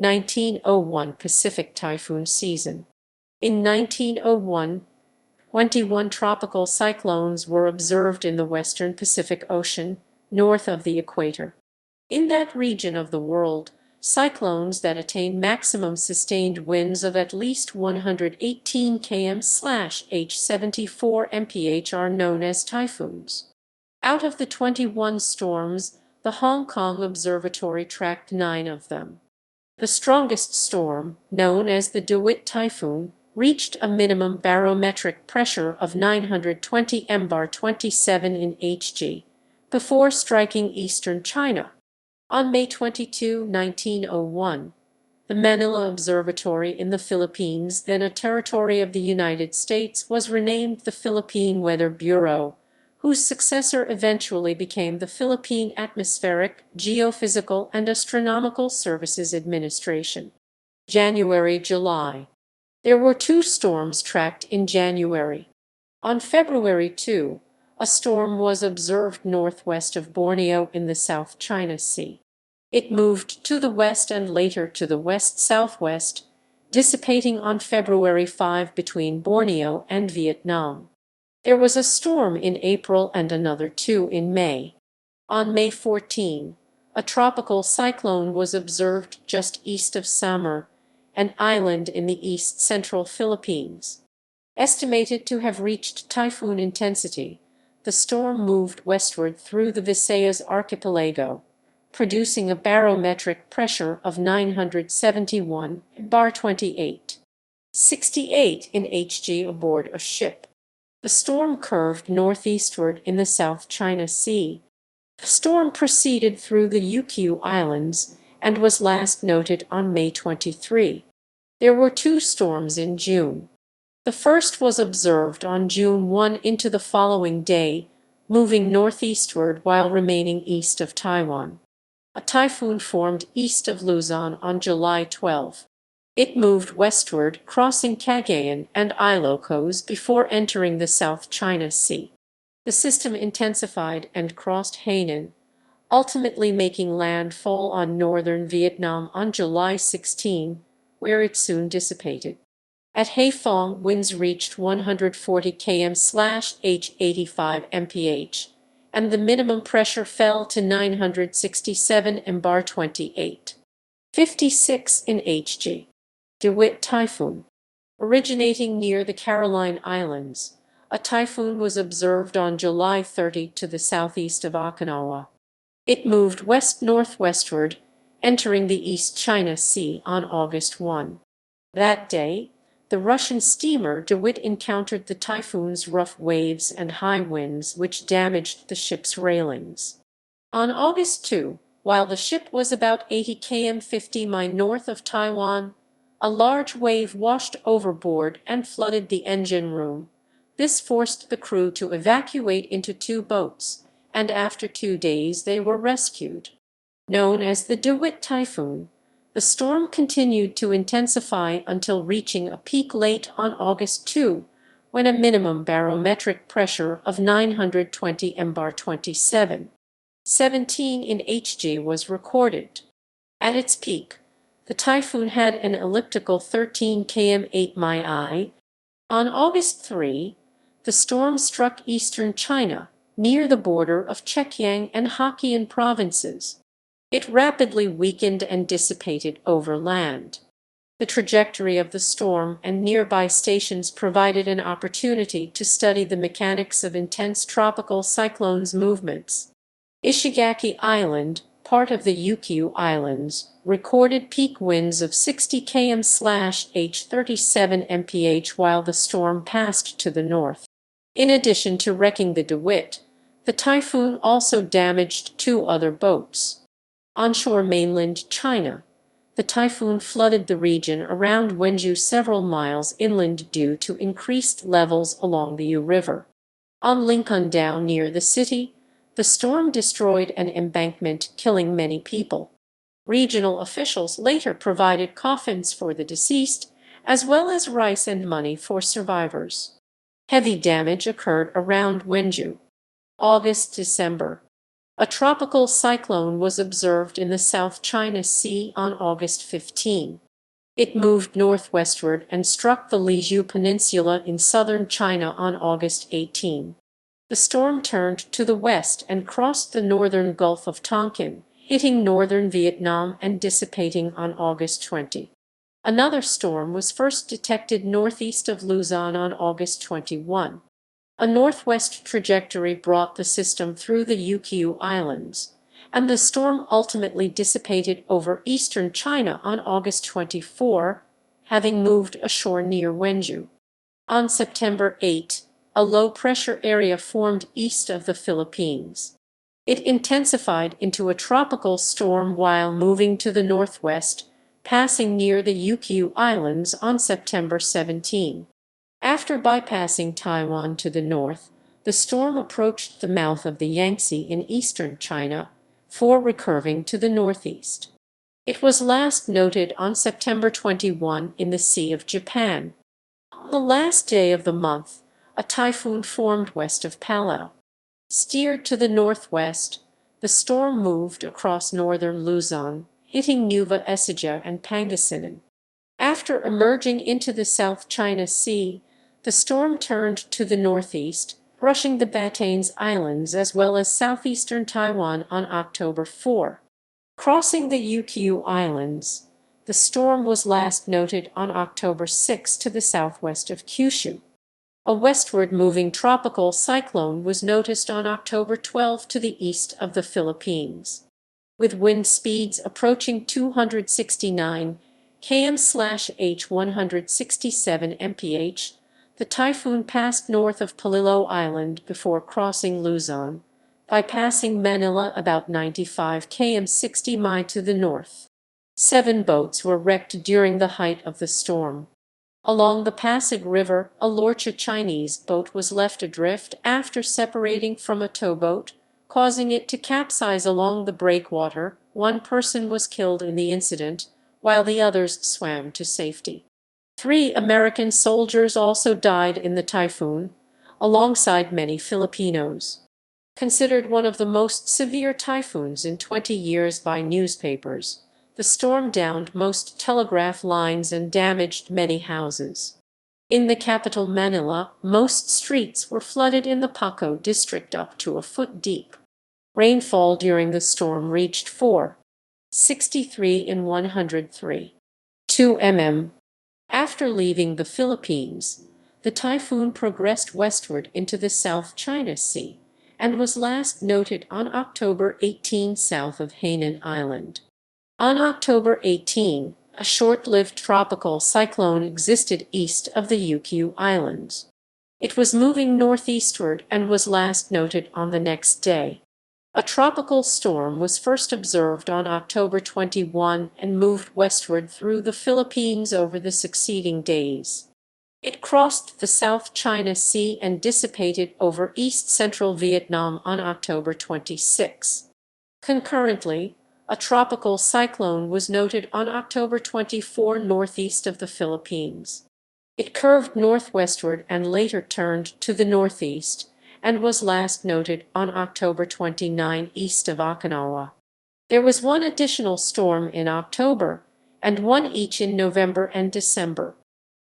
1901 Pacific typhoon season. In 1901, 21 tropical cyclones were observed in the western Pacific Ocean, north of the equator. In that region of the world, cyclones that attain maximum sustained winds of at least 118 km/h 74 mph are known as typhoons. Out of the 21 storms, the Hong Kong Observatory tracked 9 of them. The strongest storm, known as the Dewitt Typhoon, reached a minimum barometric pressure of 920 mbar 27 inHg before striking eastern China. On May 22, 1901, the Manila Observatory in the Philippines, then a territory of the United States, was renamed the Philippine Weather Bureau, whose successor eventually became the Philippine Atmospheric, Geophysical, and Astronomical Services Administration. January-July. There were 2 storms tracked in January. On February 2, a storm was observed northwest of Borneo in the South China Sea. It moved to the west and later to the west-southwest, dissipating on February 5 between Borneo and Vietnam. There was a storm in April and another 2 in May. On May 14, a tropical cyclone was observed just east of Samar, an island in the east-central Philippines. Estimated to have reached typhoon intensity, the storm moved westward through the Visayas archipelago, producing a barometric pressure of 971 bar 28, 68 inHg aboard a ship. The storm curved northeastward in the South China Sea. The storm proceeded through the Ukyu Islands and was last noted on May 23. There were 2 storms in June. The first was observed on June 1 into the following day, moving northeastward while remaining east of Taiwan. A typhoon formed east of Luzon on July 12. It moved westward, crossing Cagayan and Ilocos before entering the South China Sea. The system intensified and crossed Hainan, ultimately making landfall on northern Vietnam on July 16, where it soon dissipated. At Haiphong, winds reached 140 km/h 85 mph, and the minimum pressure fell to 967 mbar 28, 56 inHg. Dewitt Typhoon. Originating near the Caroline Islands, a typhoon was observed on July 30 to the southeast of Okinawa. It moved west-northwestward, entering the East China Sea on August 1. That day, the Russian steamer Dewitt encountered the typhoon's rough waves and high winds, which damaged the ship's railings. On August 2, while the ship was about 80 km 50 mi north of Taiwan, a large wave washed overboard and flooded the engine room. This forced the crew to evacuate into 2 boats, and after 2 days they were rescued. Known as the Dewitt Typhoon, the storm continued to intensify until reaching a peak late on August 2, when a minimum barometric pressure of 920 mbar 27, 17 inHg was recorded. At its peak, the typhoon had an elliptical 13 km 8 mi. On August 3, the storm struck eastern China, near the border of Zhejiang and Hokkien provinces. It rapidly weakened and dissipated over land. The trajectory of the storm and nearby stations provided an opportunity to study the mechanics of intense tropical cyclones' movements. Ishigaki Island, part of the Ukyu Islands, recorded peak winds of 60 km/h 37 mph while the storm passed to the north. In addition to wrecking the Dewitt, the typhoon also damaged 2 other boats. Onshore mainland China, the typhoon flooded the region around Wenzhou several miles inland due to increased levels along the Yu River. On Lincoln Down near the city, the storm destroyed an embankment, killing many people. Regional officials later provided coffins for the deceased, as well as rice and money for survivors. Heavy damage occurred around Wenzhou. August-December. A tropical cyclone was observed in the South China Sea on August 15. It moved northwestward and struck the Liuzhou Peninsula in southern China on August 18. The storm turned to the west and crossed the northern Gulf of Tonkin, hitting northern Vietnam and dissipating on August 20. Another storm was first detected northeast of Luzon on August 21. A northwest trajectory brought the system through the Ryukyu Islands, and the storm ultimately dissipated over eastern China on August 24, having moved ashore near Wenzhou. On September 8, a low-pressure area formed east of the Philippines. It intensified into a tropical storm while moving to the northwest, passing near the Ryukyu Islands on September 17. After bypassing Taiwan to the north, the storm approached the mouth of the Yangtze in eastern China, before recurving to the northeast. It was last noted on September 21 in the Sea of Japan. On the last day of the month, a typhoon formed west of Palau. Steered to the northwest, the storm moved across northern Luzon, hitting Nueva Ecija and Pangasinan. After emerging into the South China Sea, the storm turned to the northeast, brushing the Batanes Islands as well as southeastern Taiwan on October 4. Crossing the Ryukyu Islands, the storm was last noted on October 6 to the southwest of Kyushu. A westward-moving tropical cyclone was noticed on October 12 to the east of the Philippines. With wind speeds approaching 269 km/h 167 mph, the typhoon passed north of Polillo Island before crossing Luzon, bypassing Manila about 95 km 60 mi to the north. 7 boats were wrecked during the height of the storm. Along the Pasig River, a Lorcha Chinese boat was left adrift after separating from a towboat, causing it to capsize along the breakwater. 1 person was killed in the incident, while the others swam to safety. 3 American soldiers also died in the typhoon, alongside many Filipinos. Considered one of the most severe typhoons in 20 years by newspapers, the storm downed most telegraph lines and damaged many houses. In the capital Manila, most streets were flooded in the Paco district up to a foot deep. Rainfall during the storm reached 4.63 in 103. 2 mm. After leaving the Philippines, the typhoon progressed westward into the South China Sea and was last noted on October 18 south of Hainan Island. On October 18, a short-lived tropical cyclone existed east of the Ryukyu Islands. It was moving northeastward and was last noted on the next day. A tropical storm was first observed on October 21 and moved westward through the Philippines over the succeeding days. It crossed the South China Sea and dissipated over east-central Vietnam on October 26. Concurrently, a tropical cyclone was noted on October 24 northeast of the Philippines. It curved northwestward and later turned to the northeast, and was last noted on October 29 east of Okinawa. There was 1 additional storm in October, and 1 each in November and December.